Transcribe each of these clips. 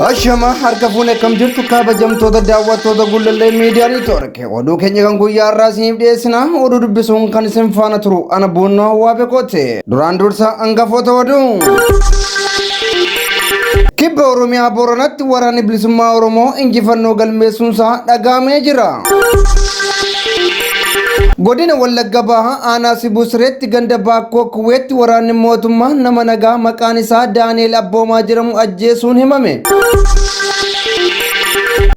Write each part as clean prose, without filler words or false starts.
Ashama harka fuune kam jirtu kabajamtoota daawwattoota Gullallee Miidiyaa Neetwoorkii oduu keenya kan guyyaa irraa isiniif dhiyeessina. Oduu dubbisuun kan isin faana turu ana Buunnoo Waabee Koote. Duraan dursa hangafoota oduu. Kibba Oromiyaa Booranatti waraanni bilisummaa Oromoo injifannoo galmeessuunsaa dhagahamee jira. Godina Wallagga Bahaa aanaa Sibuu Sireetti ganda Baakkoo Kuweetti waraanni mootummaa nama nagaa maqaan isaa Daani'eel Abboomaa jedhamu ajjeesuun himame.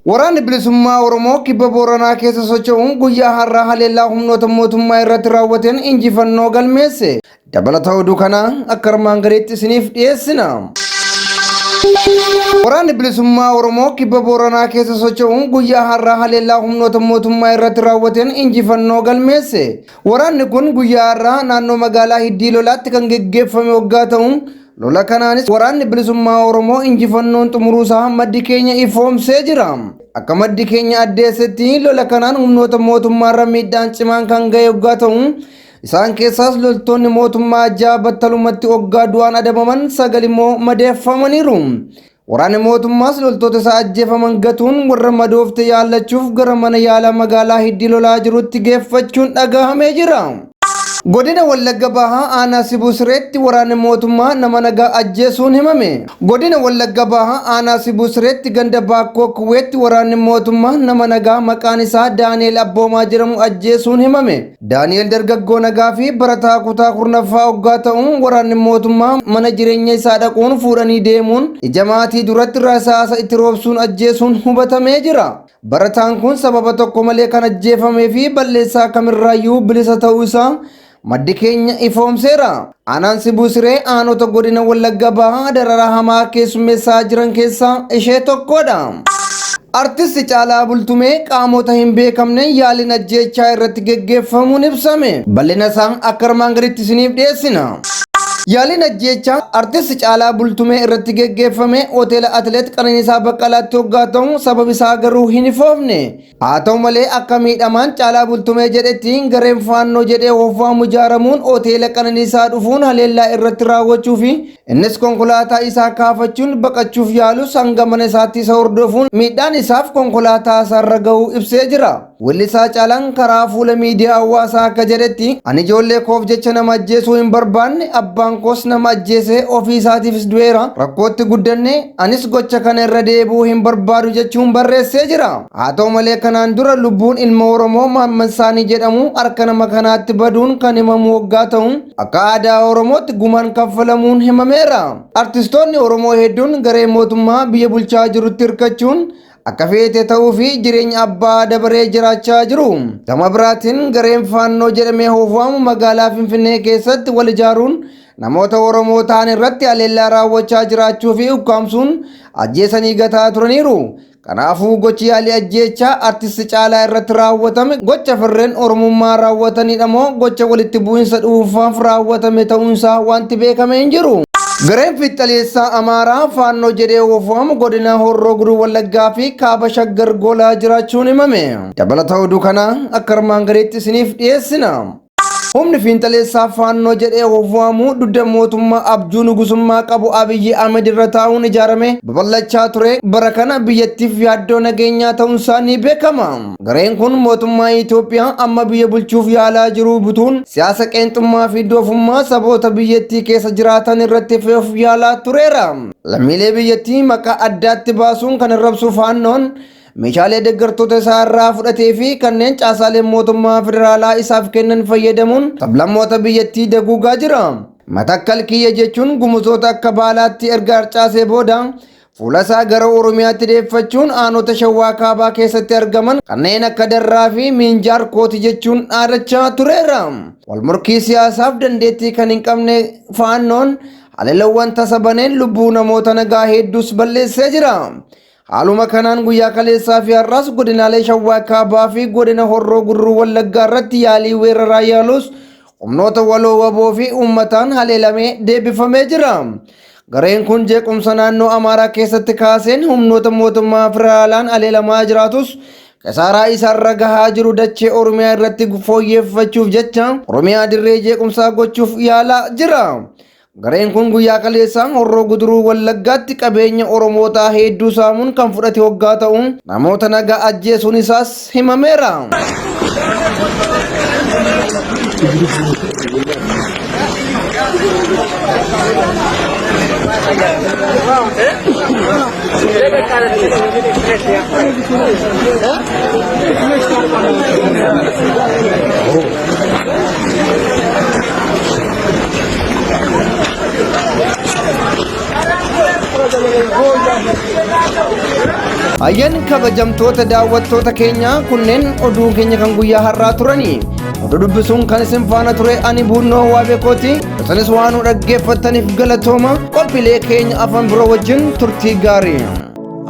Waraanni bilisummaa Oromoo kibba Booranaa keessa socho'uun guyyaa har'aa haleellaa humnoota mootummaa irratti raawwateen injifannoo galmeesse. Dabalata oduu kana akka armaan gadiitti isiniif dhiyeessina. Waraanni bilisummaa Oromoo kibba Booranaa keessa socho'uun guyyaa har'aa haleellaa humnoota mootummaa irratti raawwateen injifannoo galmeesse. Waraanni kun guyyaa har'aa naannoo magaalaa Hiddii Lolaatti kan geggeeffame waggaa ta'uun lola kanaanis waraanni bilisummaa Oromoo injifannoon xumuruusaa maddi keenya ifoomsee jira. Akka maddi keenya addeessetti lola kanaan humnoota mootummaarra miidhaan cimaan kan ga'e waggaa ta'uun isaan keessaas loltoonni mootummaa ajjaa battalumatti waggaa du'aan adabaman 9 immoo madeeffamaniiru. Waraanni mootummaas loltoota isaa ajjeefaman gatuun warra madoofte yaallachuuf gara mana yaalaa magaalaa Hiddii Lolaa jirutti geeffachuun dhagahamee jira. Godina Wallagga Bahaa aanaa Sibuu Sireetti waraanni mootummaa nama nagaa ajjeesuun himame. Godina Wallagga Bahaa aanaa Sibuu Sireetti ganda Baakkoo Kuweetti waraanni mootummaa nama nagaa maqaan isaa Daani'eel Abboomaa jedhamu ajjeesuun himame. Daani'eel dargaggoo nagaa fi barataa kutaa 9ffaa waggaa ta'uun waraanni mootummaa mana jireenya isaa dhaquun fuudhanii deemuun ija maatii duratti rasaasa itti roobsuun ajjeesuun hubatamee jira. Barataan kun sababa tokko malee kan ajjeefamee fi balleessaa kamirraayyuu bilisa ta'uu isaa maddi keenya ifoomseera. Aanaan Sibuu Siree aanota godina Wallagga Bahaa dararaa hamaa keessummeessaa jiran keessaa ishee tokkodha. Artisti Caalaa Bultumee qaamota hin beekamne yaaliin ajjeechaa irratti geggeeffamuun ibsame. Bal'ina isaa akka armaan gadiitti isiniif dhiyeessina. Yaaliin ajjeechaa artisti Caalaa Bultumee irratti geggeeffame hoteela Atileet Qananiisaa Baqqalaatti waggaa ta'u sabab isaa garuu hin ifoofne. Haa ta'u malee akka miidhamaan Caalaa Bultumee jedhetti gareen faannoo jedhee hoofaamu ijaaramuun hoteela Qananiisaa dhufuun haleellaa irratti raawwachuu fi innis konkolaataa isaa kaafachuun baqachuuf yaalus hanga mana isaatti isa hordofuun miidhaan isaaf konkolaataa isaarra ga'uu ibsee jira. Weellisaa Caalaan karaa fuula miidiyaa hawaasaa akka jedhetti ani ijoollee koof jecha nama ajjeesuu hin barbaanne abbaan koos nama ajjeesee ofii isaatiifis du'eera rakkootti guddanne anis gocha kana irra deebi'uu hin barbaadu jechuun barreessee jira. Haa ta'u malee kanaan dura lubbuun ilma Oromoo Maamman Saanii jedhamu harka nama kanaatti baduun kan himamu waggaa ta'u akka aadaa Oromootti gumaan kaffalamuun himameera. Artistoonni Oromoo hedduun garee mootummaa biyya bulchaa jirutti hirkachuun akka feete ta'uu fi jireenya abbaa dabaree jiraachaa jiru. Gama biraatiin gareen faannoo jedhamee hoofaamu magaalaa Finfinnee keessatti wal ijaaruun namoota Oromoo ta'an irratti haleellaa raawwachaa jiraachuu fi ukkaamsuun ajjeesanii gataa turaniiru. Kanaafuu gochi yaalii ajjeechaa artisti Caalaa irratti raawwatame gocha farreen Oromummaa raawwatanidha moo gocha walitti bu'insa dhuunfaaf raawwatame ta'uunsaa wanti beekame hin jiru. Gareen Fixxaleessaa Amaaraa faannoo jedhee hoofaamu godina Horroo Guduruu Wallaggaa fi kaaba Shaggar Goolaa jiraachuun himame. Dabalata oduu kana akka armaan gadiitti isiniif dhiyeessina. Humni Fixxaleessaa faannoo jedhee hoofaamu dugda mootummaa abjuu nugusummaa qabu Abiyyi Ahmed irra taa'uun ijaarame babal'achaa ture bara kana biyyattiif yaaddoo nageenyaa ta'uunsaa ni beekama. Gareen kun mootummaa Itoophiyaa amma biyya bulchuuf yaalaa jiru butuun siyaasa qeenxummaa fi doofummaa saboota biyyattii keessa jiraatan irratti fe'uuf yaalaa tureera. Lammiilee biyyattii maqaa addaatti baasuun kan arrabsu faannoon meeshaalee deeggartoota isaa irraa fudhatee fi kanneen caasaaleen mootummaa federaalaa isaaf kennan fayyadamuun sablammoota biyyattii daguugaa jira. Matakkal kiyya jechuun gumuzoota akka baalaatti erga harcaasee booda fuula isaa gara Oromiyaatti deeffachuun aanota Shawaa Kaabaa keessatti argaman kanneen akka Darraa fi Miinjaar Kooti jechuun dhaadachaa tureera. Walmorkii siyaasaaf dandeettii kan hin qabne faannoon haleellawwan tasa baneen lubbuu namoota nagaa hedduus balleessee jira. Haaluma kanaan guyyaa kaleessaa fi har'aas godinaalee Shawaa Kaabaa fi godina Horroo Guduruu Wallaggaa irratti yaalii weeraraa yaalus humnoota waloo waboo fi uummataan haleelamee deebifamee jira. Gareen kun jeequmsa naannoo Amaaraa keessatti kaaseen humnoota mootummaa federaalaan haleelamaa jiraatus kasaaraa isaarra gahaa jiru dachee Oromiyaa irratti fooyyeffachuuf jecha Oromiyaa dirree jeequmsaa gochuuf yaalaa jira. Gareen kun guyyaa kaleessaan Horroo Guduruu Wallaggaatti qabeenya Oromootaa hedduu saamuun kan fudhate waggaa ta'uun namoota nagaa ajjeesuun isaas himameera. Ayyan kabajamtoota daawwattoota keenya kunneen oduu keenya kan guyyaa har'aa turani. Oduu dubbisuun kan isin faana ture ani Buunnoo Waabeekooti. Isinis waan nu dhaggeeffattaniif galatooma. Qophiilee keenya afaan biroo wajjin turtii gaarii.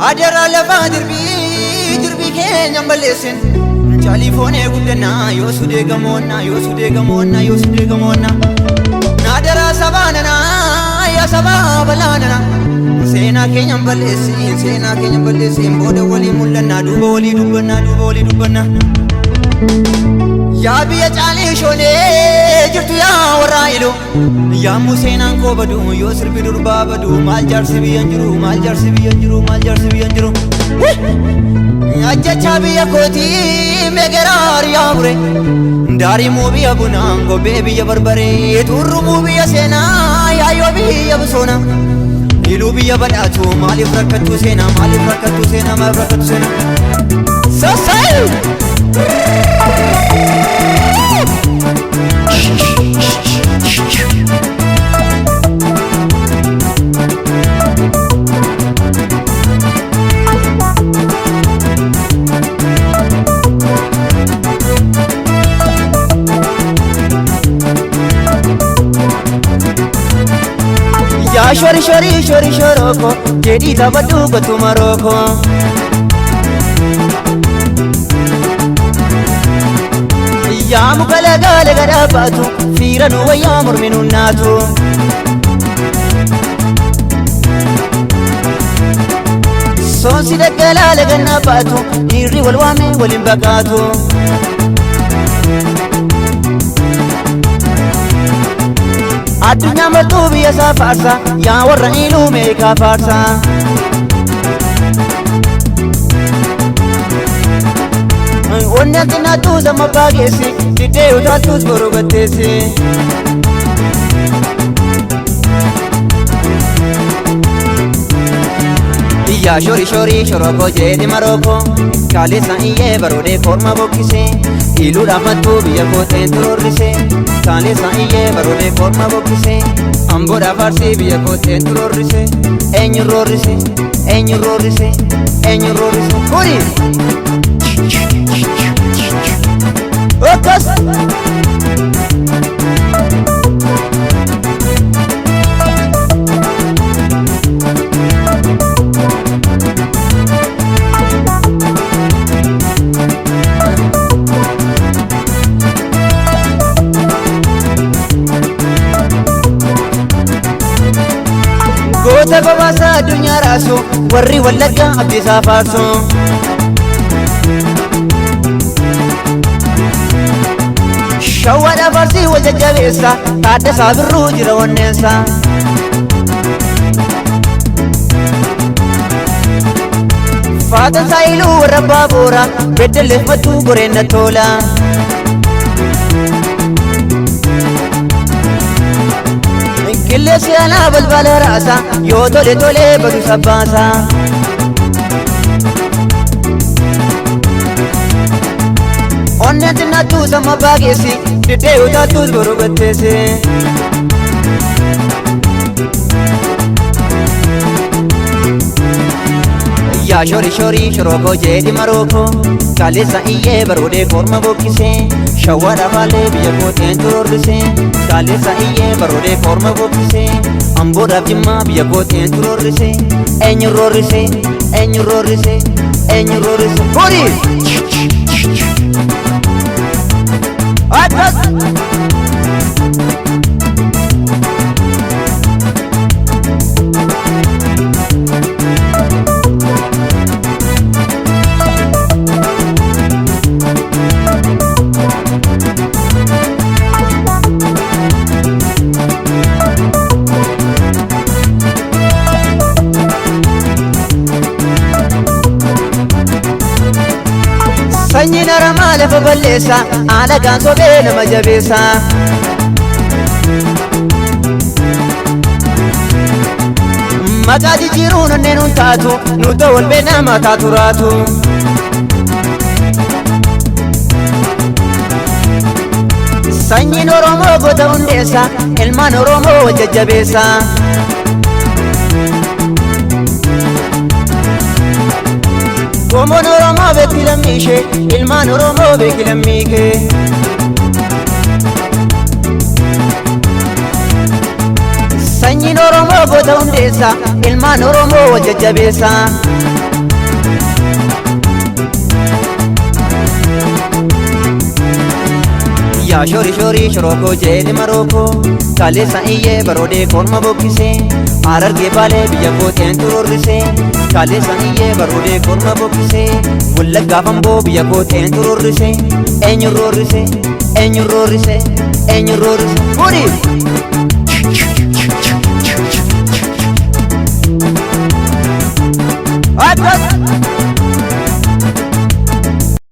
Adara lafaa dirbii keenya balleessin. Chaalifoonee guddannaa yoo sudee gamoonna. Naadara sabaananaa yaa sabaa balaananaa. Seenaa keenya balleessin booda walii mul'annaa duuba walii dubbannaa. Yaa biyya caalii shoonee jirtu yaa warraa iluu. Yaammu seenaan koo badu yoo sirbi durbaa badu maal jaarsi biyyan jiru. Ajjechaa biyya kootii meegaraa riyaa bure. Daarimuu biyya bunaa gobbee biyya barbaree turrumuu biyya seenaa yaayyoo biyya bisoona. Iluu biyya badhaatu maaliif rakkattu seenaa Sosai! Ya shori shoroko jadi tabadu gotu maroko Ya mukala gale gadabatu firanu waya murminu natu Sonsi degala legana batu iri walwame walimbakatu Addunyaa maltuu biyya isaa faarsa yaa warra iluu meeqaa faarsa. Onni ati naattuu sama baageessi diddee utaaltuus boruu gatteessi. Iyyaa shori shoroko jeeti maroko kaalessa iyyee baroodee korma bokkise iluudhaaf mattuu biyya kooteen turorrise. Kaalessa iyyee baroodee korma bokkise amboodhaaf arsii biyya kooteen turorrise. Eenyu roorrise kuni Okas Goota babaasa addunyaa raasu warri Wallaggaa abdiisaa faarsu. Shawwaadhaaf arsii wal jajjabeessa Taaddasaa Birruu jira onneensa. Faatansaa iluu warra Baaboora Beddelleef mattuu goreenna toola. Qilleensi alaa balbala raasa yoo tole badu sabbaasa. Onneen xinnattuu sama baageessi diddee utaaltuus boruu gatteessi. Yaa shori shoroko jeeti maroko kaalessa iyyee baroodee korma bokkise. Shawwaadhaaf haallee biyya kooteen turorrise. Kaalessa iyyee baroodee korma bokkise. Amboodhaaf jimmaa biyya kooteen turorrise. Eenyu roorrise kuni Atas lafa balleessa alagaan sobee nama jabeessa. Maqaa jijjiiruun onneen hun taatu nuta wal beeknaa mataa turaatu. Sanyiin Oromoo goota hundeessa ilmaan Oromoo wal jajjabeessa. Qomoon Oromoo beekti lammii ishee ilmaan Oromoo beeki lammii kee. Sanyiin Oromoo goota hundeessa ilmaan Oromoo wal jajjabeessa. Yaa shori shori shoroko jeeli maroko kaleessa iyyee baroodee korma bokkisee Harargee Baalee biyya kooteen turorrisee kaleessa iyyee baroodee korma bokkisee Wallaggaa Amboo biyya kooteen turorrisee eenyu roorrisee eenyu roorrisee eenyu roorrisee guri. What?